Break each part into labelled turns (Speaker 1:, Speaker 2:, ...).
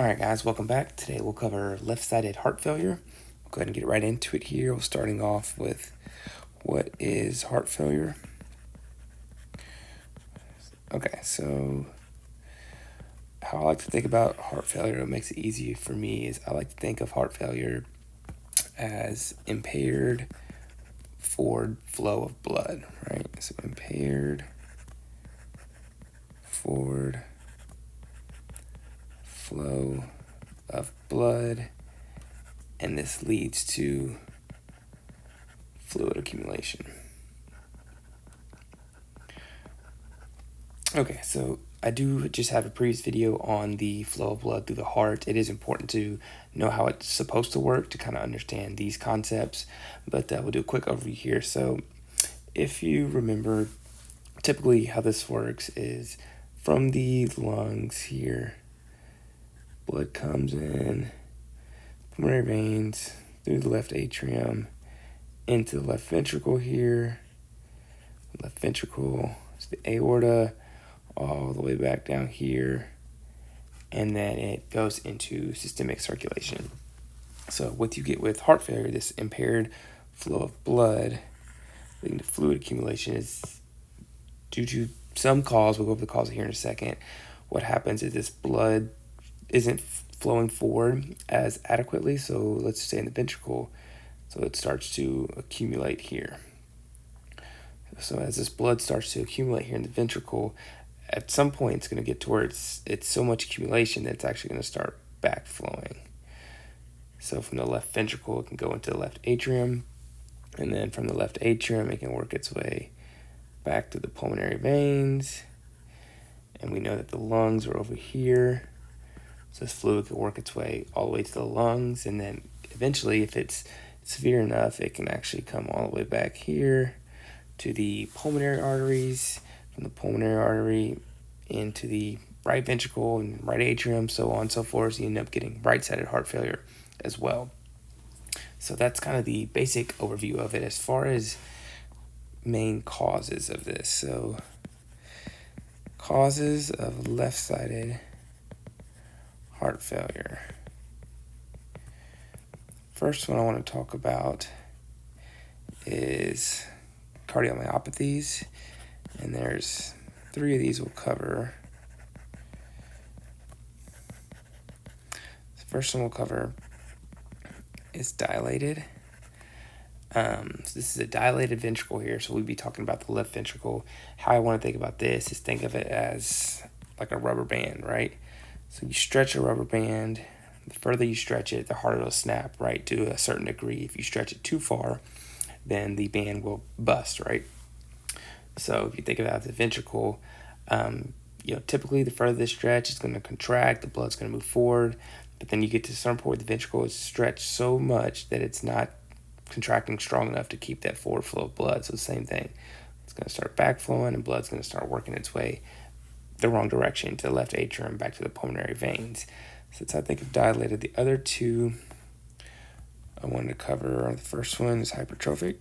Speaker 1: Alright guys, welcome back. Today we'll cover left-sided heart failure. We'll go ahead and get right into it here. We're starting off with what is heart failure. Okay, so how I like to think about heart failure, what makes it easy for me is I like to think of heart failure as impaired forward flow of blood, right? So impaired forward flow of blood, and this leads to fluid accumulation. Okay, so I do just have a previous video on the flow of blood through the heart. It is important to know how it's supposed to work to kind of understand these concepts, but we'll do a quick overview here. So if you remember, typically how this works is from the lungs here, blood comes in, pulmonary veins, through the left atrium, into the left ventricle here, left ventricle is the aorta, all the way back down here, and then it goes into systemic circulation. So what you get with heart failure, this impaired flow of blood leading to fluid accumulation, is due to some cause. We'll go over the cause here in a second. What happens is this blood isn't flowing forward as adequately, so let's say in the ventricle, so it starts to accumulate here. So as this blood starts to accumulate here in the ventricle, at some point it's going to get to where it's so much accumulation that it's actually going to start back flowing. So from the left ventricle, it can go into the left atrium, and then from the left atrium, it can work its way back to the pulmonary veins. And we know that the lungs are over here, so this fluid can work its way all the way to the lungs, and then eventually, if it's severe enough, it can actually come all the way back here to the pulmonary arteries, from the pulmonary artery into the right ventricle and right atrium, so on and so forth. So you end up getting right-sided heart failure as well. So that's kind of the basic overview of it as far as main causes of this. So causes of left-sided heart failure. First one I want to talk about is cardiomyopathies, and there's 3 of these we'll cover. The first one we'll cover is dilated. So this is a dilated ventricle here, so we'll be talking about the left ventricle. How I want to think about this is think of it as like a rubber band, right? So you stretch a rubber band, the further you stretch it, the harder it'll snap, right, to a certain degree. If you stretch it too far, then the band will bust, right? So if you think about the ventricle, typically the further this stretch, it's going to contract, the blood's going to move forward, but then you get to a certain point, the ventricle is stretched so much that it's not contracting strong enough to keep that forward flow of blood. So the same thing, it's going to start back flowing, and blood's going to start working its way the wrong direction to the left atrium, back to the pulmonary veins. So that's how I think of dilated. The other 2 I wanted to cover, the first one is hypertrophic.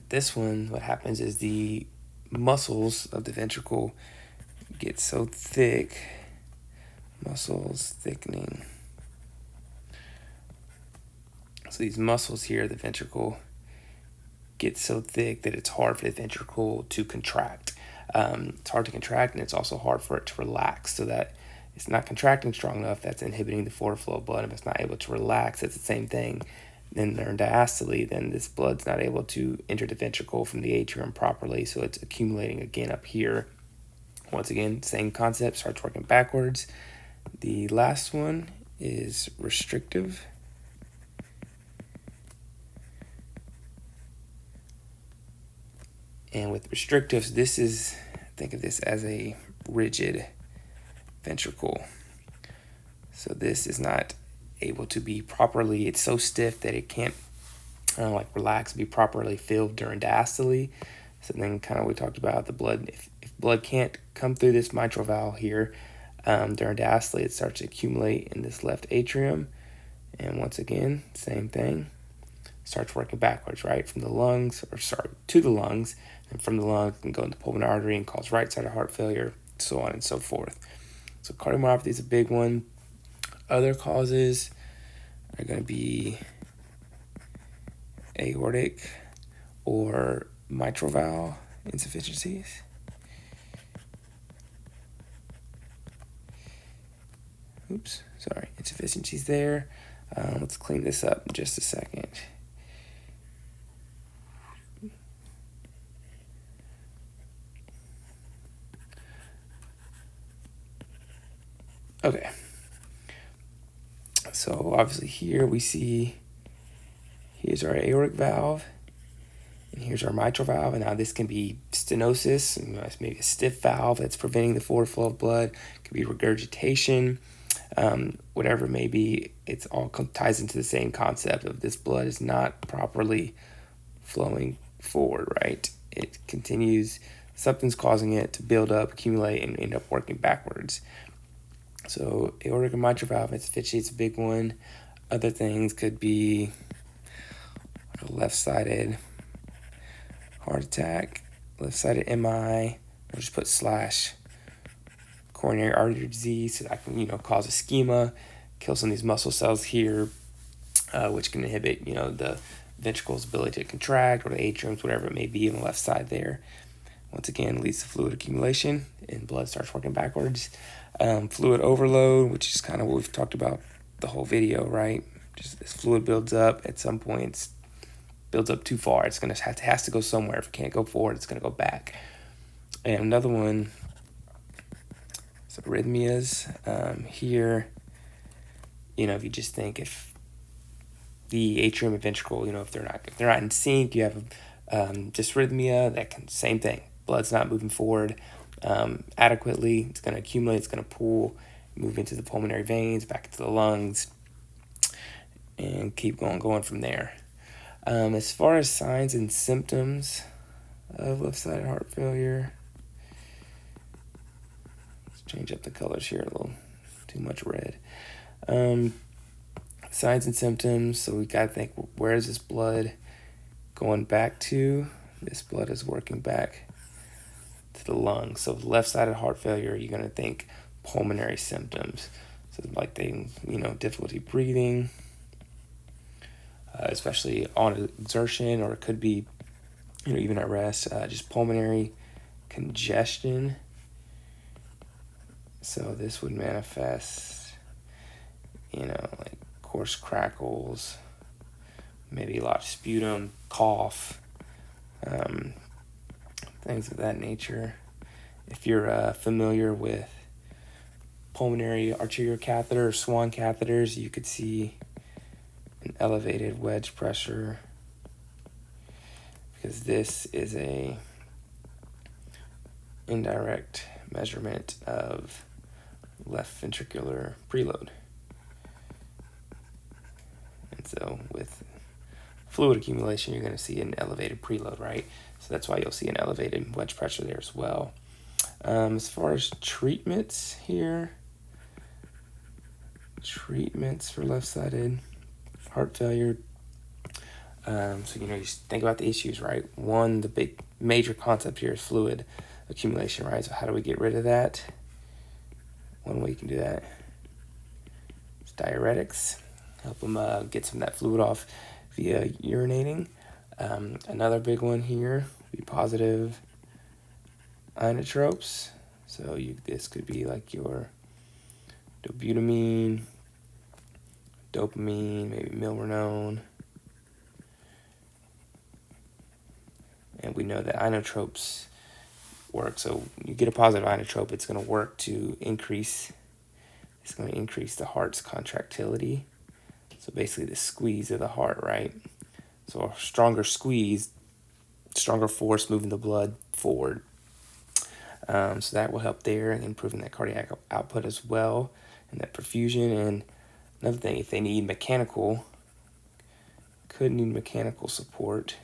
Speaker 1: This one, what happens is the muscles of the ventricle get so thick, muscles thickening. So these muscles here, the ventricle, get so thick that it's hard for the ventricle to contract. It's hard to contract, and it's also hard for it to relax, so that it's not contracting strong enough. That's inhibiting the forward flow of blood. If it's not able to relax, it's the same thing. Then they're diastole, then this blood's not able to enter the ventricle from the atrium properly, so it's accumulating again up here. Once again, same concept, starts working backwards. The last one is restrictive. And with restrictives, think of this as a rigid ventricle. So this is not able to be properly, it's so stiff that it can't relax, be properly filled during diastole. So then kind of we talked about the blood, if blood can't come through this mitral valve here during diastole, it starts to accumulate in this left atrium. And once again, same thing, starts working backwards, right? To the lungs, and from the lungs can go into the pulmonary artery and cause right-sided heart failure, so on and so forth. So cardiomyopathy is a big one. Other causes are going to be aortic or mitral valve insufficiencies. Insufficiencies there. Let's clean this up in just a second. Okay. So obviously here we see, here's our aortic valve, and here's our mitral valve, and now this can be stenosis, and it's maybe a stiff valve that's preventing the forward flow of blood. It could be regurgitation, whatever it may be. It's all ties into the same concept of this blood is not properly flowing forward, right? It continues, something's causing it to build up, accumulate, and end up working backwards. So aortic and mitral valve insufficiency is a big one. Other things could be a left-sided heart attack, left-sided MI, or just put / coronary artery disease, so that can, cause ischemia, kill some of these muscle cells here, which can inhibit, the ventricle's ability to contract, or the atriums, whatever it may be on the left side there. Once again, leads to fluid accumulation, and blood starts working backwards. Fluid overload, which is kind of what we've talked about the whole video, right? Just this fluid builds up at some point, builds up too far. It's gonna has to go somewhere. If it can't go forward, it's gonna go back. And another one is arrhythmias. Here, if you just think if the atrium and ventricle, if they're not in sync, you have dysrhythmia. That can same thing. Blood's not moving forward adequately. It's going to accumulate. It's going to pool, move into the pulmonary veins, back into the lungs, and keep going from there. As far as signs and symptoms of left-sided heart failure, let's change up the colors here a little. Too much red. Signs and symptoms. So we got to think, where is this blood going back to? This blood is working back to the lungs. So left-sided heart failure, you're going to think pulmonary symptoms. So like difficulty breathing, especially on exertion, or it could be, even at rest, just pulmonary congestion. So this would manifest, like coarse crackles, maybe a lot of sputum, cough, things of that nature. If you're familiar with pulmonary arterial catheter or Swan catheters, you could see an elevated wedge pressure, because this is a indirect measurement of left ventricular preload. And so with fluid accumulation, you're going to see an elevated preload, right? So that's why you'll see an elevated wedge pressure there as well. As far as treatments here, for left-sided heart failure. So, you just think about the issues, right? One, the big major concept here is fluid accumulation, right? So how do we get rid of that? One way you can do that is diuretics. Help them get some of that fluid off via urinating. Another big one here would be positive inotropes. So this could be like your dobutamine, dopamine, maybe milrinone. And we know that inotropes work. So you get a positive inotrope, it's going to work to increase the heart's contractility. So basically the squeeze of the heart, right? So a stronger squeeze, stronger force moving the blood forward. So that will help there, improving that cardiac output as well, and that perfusion. And another thing, if they need mechanical support,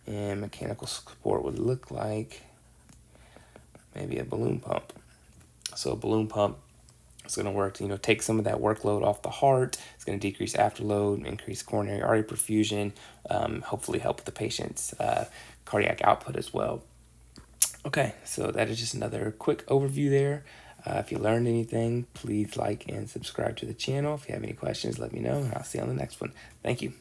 Speaker 1: and mechanical support would look like maybe a balloon pump. So a balloon pump is going to work to, take some of that workload off the heart. It's going to decrease afterload, increase coronary artery perfusion, hopefully help with the patient's cardiac output as well. Okay, so that is just another quick overview there. If you learned anything, please like and subscribe to the channel. If you have any questions, let me know, and I'll see you on the next one. Thank you.